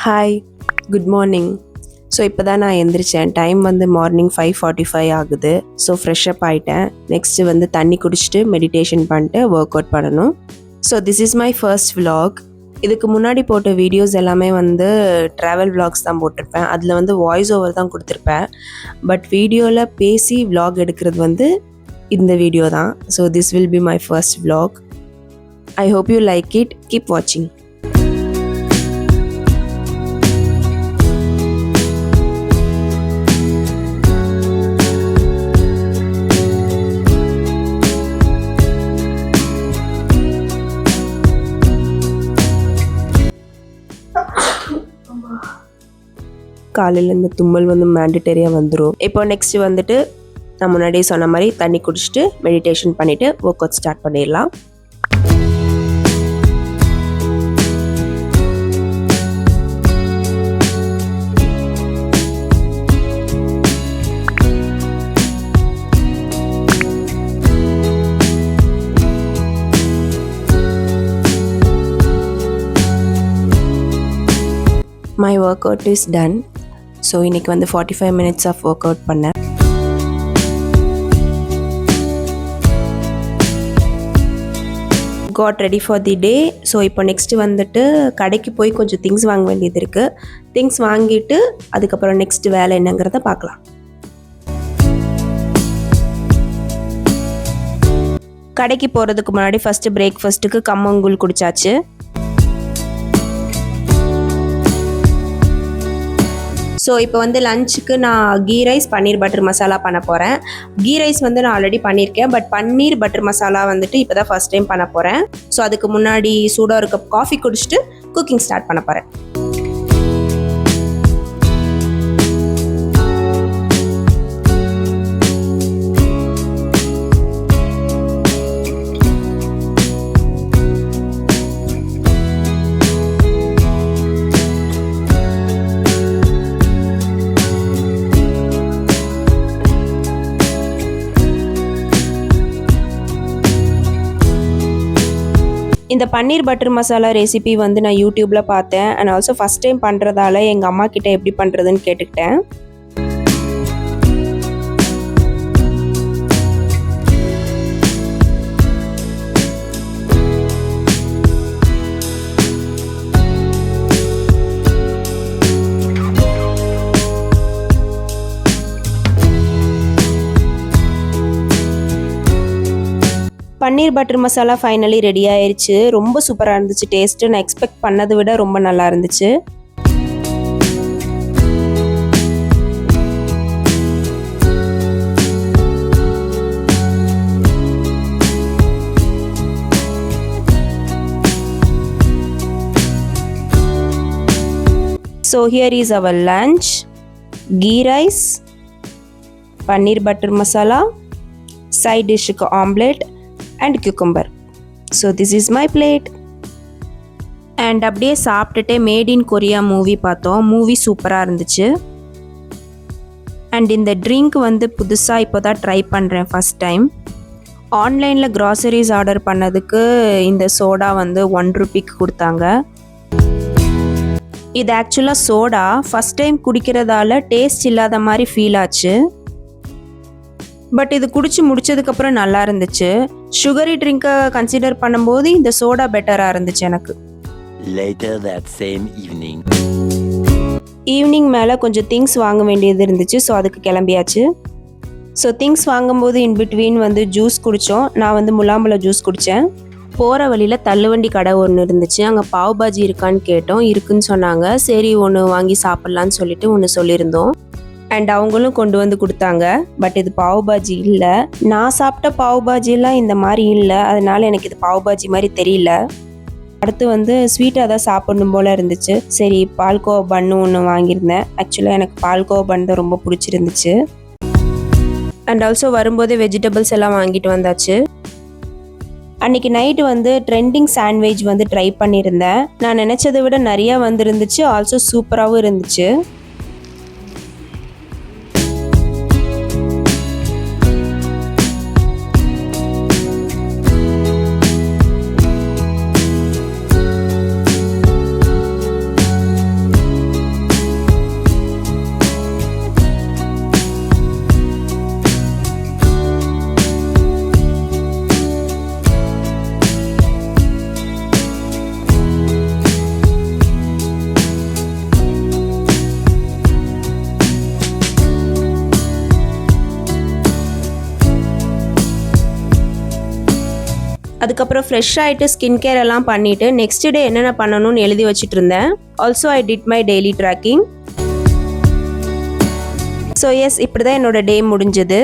Hi, good morning. So இப்போ தான் நான் எந்திரிச்சேன். டைம் வந்து மார்னிங் 5:45 ஆகுது. ஸோ ஃப்ரெஷ்அப் ஆகிட்டேன். நெக்ஸ்ட்டு வந்து தண்ணி குடிச்சிட்டு மெடிடேஷன் பண்ணிட்டு ஒர்க் அவுட் பண்ணணும். So this is my first vlog. இதுக்கு முன்னாடி போட்ட வீடியோஸ் எல்லாமே வந்து ட்ராவல் vlogs தான் போட்டிருப்பேன். அதில் வந்து வாய்ஸ் ஓவர் தான் கொடுத்துருப்பேன். பட் வீடியோவில் பேசி vlog எடுக்கிறது வந்து இந்த வீடியோ தான். So this will be my first vlog. I hope you like it. Keep watching. காலையில் இந்த தும்மல் வந்து மேண்டிட்டரியாக வந்துடும். இப்போ நெக்ஸ்ட் வந்துட்டு நான் முன்னாடியே சொன்ன மாதிரி தண்ணி குடிச்சிட்டு மெடிடேஷன் பண்ணிவிட்டு ஒர்க் அவுட் ஸ்டார்ட் பண்ணிடலாம். My workout is done. So இன்றைக்கி வந்து 45 minutes ஆஃப் ஒர்க் அவுட் பண்ணேன். Got ready for the day. So இப்போ நெக்ஸ்ட்டு வந்துட்டு கடைக்கு போய் கொஞ்சம் திங்ஸ் வாங்க வேண்டியது இருக்குது. திங்ஸ் வாங்கிட்டு அதுக்கப்புறம் நெக்ஸ்ட் வேலை என்னங்கிறத பார்க்கலாம். கடைக்கு போகிறதுக்கு முன்னாடி ஃபஸ்ட்டு பிரேக்ஃபாஸ்ட்டுக்கு கம்மங்கூழ் குடித்தாச்சு. ஸோ இப்போ வந்து லஞ்சுக்கு நான் கீ ரைஸ் பன்னீர் பட்டர் மசாலா பண்ண போகிறேன். கீ ரைஸ் வந்து நான் ஆல்ரெடி பண்ணியிருக்கேன். பட் பன்னீர் பட்டர் மசாலா வந்துட்டு இப்போ தான் ஃபஸ்ட் டைம் பண்ண போகிறேன். ஸோ அதுக்கு முன்னாடி சூடாக ஒரு கப் காஃபி குடிச்சிட்டு குக்கிங் ஸ்டார்ட் பண்ண போகிறேன். இந்த பன்னீர் பட்டர் மசாலா ரெசிபி வந்து நான் யூடியூப்பில் பார்த்தேன். அண்ட் ஆல்சோ ஃபஸ்ட் டைம் பண்ணுறதால எங்கள் அம்மா கிட்ட எப்படி பண்ணுறதுன்னு கேட்டுக்கிட்டேன். பன்னீர் பட்டர் மசாலா ஃபைனலி ரெடி ஆயிடுச்சு. ரொம்ப சூப்பராக இருந்துச்சு டேஸ்ட்டு. நான் எக்ஸ்பெக்ட் பண்ணதை விட ரொம்ப நல்லா இருந்துச்சு. So here is our lunch. Ghee rice, paneer butter masala, side டிஷ்ஷுக்கு omelette and cucumber. So this is my plate. And அப்படியே சாப்பிட்டுட்டு மேட் இன் கொரியா மூவி பார்த்தோம். மூவி சூப்பராக இருந்துச்சு. அண்ட் இந்த ட்ரிங்க் வந்து புதுசாக இப்போ தான் ட்ரை பண்ணுறேன் ஃபஸ்ட் டைம். ஆன்லைனில் க்ராசரிஸ் ஆர்டர் பண்ணதுக்கு இந்த சோடா வந்து 1 ரூபிக்கு கொடுத்தாங்க. இது ஆக்சுவலாக சோடா ஃபஸ்ட் டைம் குடிக்கிறதால டேஸ்ட் இல்லாத மாதிரி ஃபீல் ஆச்சு. பட் இது குடிச்சு முடிச்சதுக்கப்புறம் நல்லா இருந்துச்சு. சுகரி ட்ரிங்கை கன்சிடர் பண்ணும்போது இந்த சோடா பெட்டராக இருந்துச்சு எனக்கு. ஈவினிங் மேலே கொஞ்சம் திங்ஸ் வாங்க வேண்டியது இருந்துச்சு. ஸோ அதுக்கு கிளம்பியாச்சு. ஸோ திங்ஸ் வாங்கும்போது இன்பிட்வீன் வந்து ஜூஸ் குடித்தோம். நான் வந்து முலாம்பழம் ஜூஸ் குடித்தேன். போகிற வழியில் தள்ளுவண்டி கடை ஒன்று இருந்துச்சு. அங்கே பாவ் பாஜி இருக்கான்னு கேட்டோம். இருக்குன்னு சொன்னாங்க. சரி ஒன்று வாங்கி சாப்பிட்லான்னு சொல்லிட்டு ஒன்று சொல்லியிருந்தோம். அண்ட் அவங்களும் கொண்டு வந்து கொடுத்தாங்க. பட் இது பாவ் பாஜி இல்லை. நான் சாப்பிட்ட பாவ் பாஜிலாம் இந்த மாதிரி இல்லை. அதனால எனக்கு இது பாவ் பாஜி மாதிரி தெரியல. அடுத்து வந்து ஸ்வீட்டாக தான் சாப்பிடணும் போல் இருந்துச்சு. சரி பால்கோவா பன்னு ஒன்று வாங்கியிருந்தேன். ஆக்சுவலாக எனக்கு பால்கோவா பன் தான் ரொம்ப பிடிச்சிருந்துச்சு. அண்ட் ஆல்சோ வரும்போதே வெஜிடபிள்ஸ் எல்லாம் வாங்கிட்டு வந்தாச்சு. அன்றைக்கி நைட்டு வந்து ட்ரெண்டிங் சாண்ட்விச் வந்து ட்ரை பண்ணியிருந்தேன். நான் நினச்சதை விட நிறையா வந்துருந்துச்சு. ஆல்சோ சூப்பராகவும் இருந்துச்சு. அதுக்கப்புறம் ஃப்ரெஷ் ஆகிட்டு ஸ்கின் கேர் எல்லாம் பண்ணிவிட்டு நெக்ஸ்ட் டே என்னென்ன பண்ணணும்னு எழுதி வச்சுட்டு இருந்தேன். Also I did my daily tracking. So yes, இப்படி தான் என்னோட டே முடிஞ்சது.